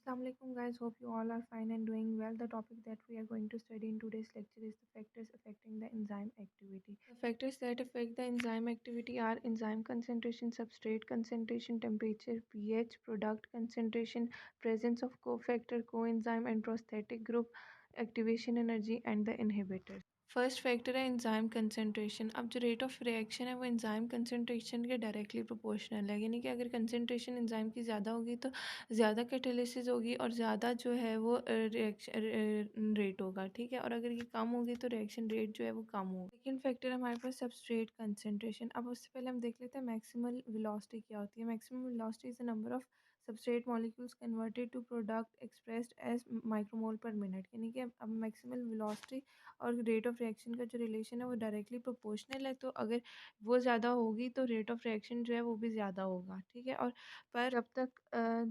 Assalamualaikum guys, hope you all are fine and doing well. The topic that we are going to study in today's lecture is the factors affecting the enzyme activity. The factors that affect the enzyme activity are enzyme concentration, substrate concentration, temperature, pH, product concentration, presence of cofactor, coenzyme and prosthetic group, activation energy and the inhibitors. First factor है enzyme concentration. अब जो rate of reaction है वो enzyme concentration के directly proportional है, यानी कि अगर कंसंट्रेशन एंजाइम की ज़्यादा होगी तो ज़्यादा कैटालिसिस होगी और ज़्यादा जो है वो रिएक्शन रेट होगा, ठीक है। और अगर ये कम होगी तो रिएक्शन रेट जो है वो कम होगा। सेकेंड फैक्टर है हमारे पास सबस्ट्रेट कंसंट्रेशन। अब उससे पहले हम देख लेते हैं मैक्सिमल वेलोसिटी क्या होती है। Maximum velocity is the number of substrate molecules converted to product expressed as micromole per minute, यानी कि अब मैक्सिमल वेलोसिटी और रेट ऑफ रिएक्शन का जो रिलेशन है वो डायरेक्टली प्रोपोर्शनल है। तो अगर वो ज़्यादा होगी तो रेट ऑफ रिएक्शन जो है वो भी ज़्यादा होगा, ठीक है। और पर जब तक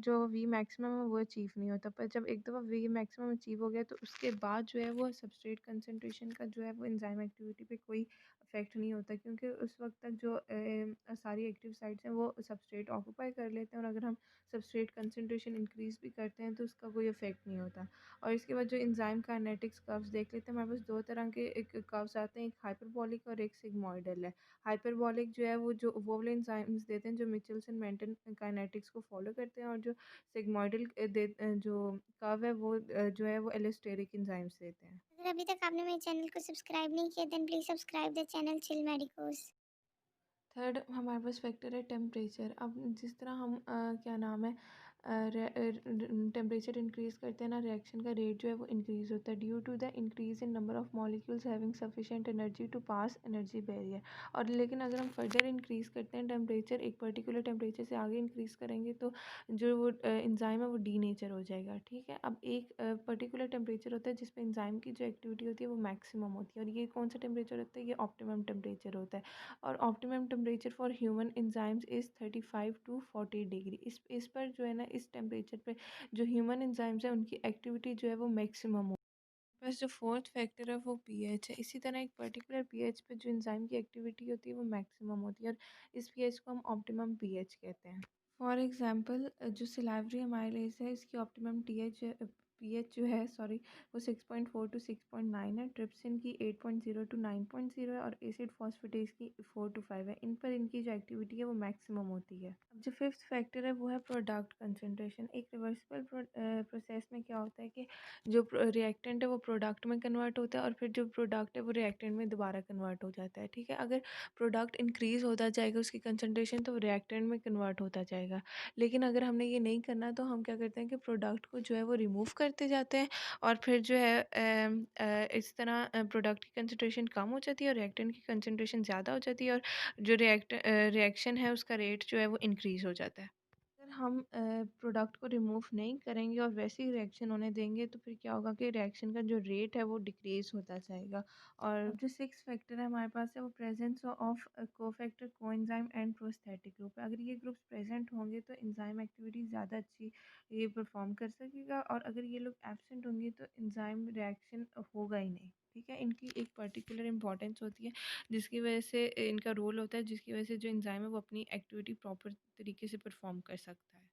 जो वी मैक्सिमम है वो अचीव नहीं होता, पर जब एक दफ़ा वी मैक्सिमम अचीव हो गया तो उसके बाद जो है वो सबस्ट्रेट कंसंट्रेशन का जो है वो एंजाइम एक्टिविटी पे कोई इफेक्ट नहीं होता, क्योंकि उस वक्त तक जो सारी एक्टिव साइट्स हैं वो सबस्ट्रेट ऑक्यूपाई कर लेते हैं। और अगर हम सबस्ट्रेट कंसंट्रेशन इंक्रीज़ भी करते हैं तो उसका कोई इफेक्ट नहीं होता। और इसके बाद जो एंजाइम काइनेटिक्स कर्व्स देख लेते हैं। हमारे पास दो तरह के एक कर्व्स आते हैं, एक हाइपरबॉलिक और एक सिग्मोइडल है। हाइपरबॉलिक जो है वो वाले एंजाइम्स देते हैं जो मिचेल्सन मेंटन काइनेटिक्स को फॉलो करते हैं, और जो सिग्मोइडल जो कर्व है वो जो है वो एलोस्टेरिक एंजाइम्स देते हैं। अगर अभी तक आपने मेरे चैनल को सब्सक्राइब नहीं किया then please subscribe the channel chill medicos. Third हमारे पास फैक्टर है टेम्परेचर। अब जिस तरह हम क्या नाम है टेम्परेचर इंक्रीज़ करते हैं ना, रिएक्शन का रेट जो है वो इंक्रीज़ होता है due to the increase in number of molecules having sufficient energy to pass energy barrier. और लेकिन अगर हम फर्दर इंक्रीज़ करते हैं टेम्परेचर, एक पर्टिकुलर टेम्परेचर से आगे इंक्रीज़ करेंगे तो जो वो एंजाइम है वो डीनेचर हो जाएगा, ठीक है। अब एक पर्टिकुलर टेम्परेचर होता है जिस पे एंजाइम की जो एक्टिविटी होती है वो मैक्सिमम होती है, और ये कौन सा टेम्परेचर होता है, ये ऑप्टिमम टेम्परेचर होता है। और optimum temperature for human enzymes is 35 to 40 degree. इस पर जो है ना, इस टेम्परेचर पे जो ह्यूमन एंजाइम्स हैं उनकी एक्टिविटी जो है वो मैक्सिमम हो। बस जो फोर्थ फैक्टर है वो पीएच है। इसी तरह एक पर्टिकुलर पीएच पे जो एंजाइम की एक्टिविटी होती है वो मैक्सिमम होती है, और इस पीएच को हम ऑप्टिमम पीएच कहते हैं। फॉर एग्ज़ाम्पल जो सिलाइवरी अमाइलेज है इसकी ऑप्टिमम पीएच जो है सॉरी वो 6.4 टू 6.9 है। ट्रिप्सिन की 8.0 टू 9.0 है, और एसिड फॉस्फेटेज की 4 टू 5 है। इन पर इनकी जो एक्टिविटी है वो मैक्सिमम होती है। अब जो फिफ्थ फैक्टर है वो है प्रोडक्ट कंसंट्रेशन। एक रिवर्सिबल प्रोसेस में क्या होता है कि जो रिएक्टेंट है वो प्रोडक्ट में कन्वर्ट होता है, और फिर जो प्रोडक्ट है वो रिएक्टेंट में दोबारा कन्वर्ट हो जाता है, ठीक है। अगर प्रोडक्ट इंक्रीज़ होता जाएगा उसकी कंसंट्रेशन तो रिएक्टेंट में कन्वर्ट होता जाएगा। लेकिन अगर हमने ये नहीं करना तो हम क्या करते हैं कि प्रोडक्ट को जो है वो रिमूव करते जाते हैं, और फिर जो है इस तरह प्रोडक्ट की कंसंट्रेशन कम हो जाती है और रिएक्टेंट की कंसंट्रेशन ज़्यादा हो जाती है, और जो रिएक्शन है उसका रेट जो है वो इंक्रीज़ हो जाता है। अगर हम प्रोडक्ट को रिमूव नहीं करेंगे और वैसे ही रिएक्शन होने देंगे तो फिर क्या होगा कि रिएक्शन का जो रेट है वो डिक्रीज़ होता जाएगा। और अब जो सिक्स फैक्टर है हमारे पास है वो presence of cofactor coenzyme and prosthetic group है। अगर ये ग्रुप्स प्रेजेंट होंगे तो एंजाइम एक्टिविटी ज़्यादा अच्छी ये परफॉर्म कर सकेगा, और अगर ये लोग एब्सेंट होंगे तो एंजाइम रिएक्शन होगा ही नहीं, ठीक है। इनकी एक पर्टिकुलर इंपॉर्टेंस होती है जिसकी वजह से इनका रोल होता है, जिसकी वजह से जो एंजाइम है वो अपनी एक्टिविटी प्रॉपर तरीके से परफॉर्म कर सकता है।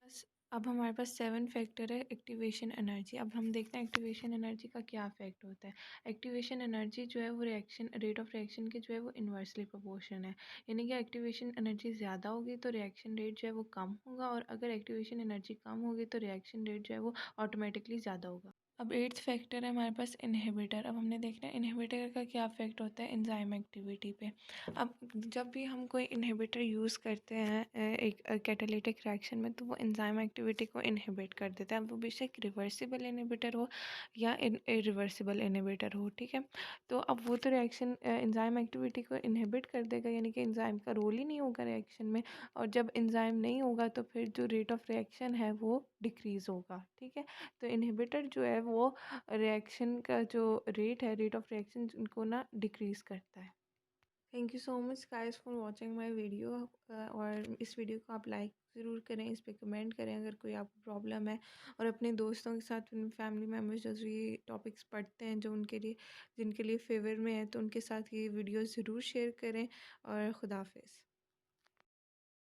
बस अब हमारे पास सेवन फैक्टर है एक्टिवेशन एनर्जी। अब हम देखते हैं एक्टिवेशन एनर्जी का क्या इफेक्ट होता है। एक्टिवेशन एनर्जी जो है वो रिएक्शन रेट ऑफ रिएक्शन के जो है वो इन्वर्सली प्रोपोर्शन है, यानी कि एक्टिवेशन एनर्जी ज़्यादा होगी तो रिएक्शन रेट जो है वो कम होगा, और अगर एक्टिवेशन एनर्जी कम होगी तो रिएक्शन रेट जो है वो ऑटोमेटिकली ज़्यादा होगा। अब एट्थ फैक्टर है हमारे पास इनहिबिटर। अब हमने देखना है इनहिबिटर का क्या इफेक्ट होता है एंजाइम एक्टिविटी पे। अब जब भी हम कोई इनहिबिटर यूज़ करते हैं एक कैटालिटिक रिएक्शन में, तो वो एंजाइम एक्टिविटी को इनहिबिट कर देता है। अब वो बेशक रिवर्सिबल इनहिबिटर हो या इरिवर्सिबल इनहिबिटर हो, ठीक है। तो अब वो तो रिएक्शन एंजाइम एक्टिविटी को इनहिबिट कर देगा, यानी कि एंजाइम का रोल ही नहीं होगा रिएक्शन में। और जब एंजाइम नहीं होगा तो फिर जो रेट ऑफ रिएक्शन है वो डिक्रीज़ होगा, ठीक है। तो इनहिबिटर जो है वो रिएक्शन का जो रेट ऑफ रिएक्शन उनको ना डिक्रीज़ करता है। Thank you so much guys for watching my video. और इस वीडियो को आप लाइक ज़रूर करें, इस पे कमेंट करें अगर कोई आपको प्रॉब्लम है, और अपने दोस्तों के साथ, अपने फैमिली मेम्बर्स जो ये टॉपिक्स पढ़ते हैं जो उनके लिए जिनके लिए फेवर में है तो उनके साथ ये वीडियो ज़रूर शेयर करें। और खुदा हाफिज़।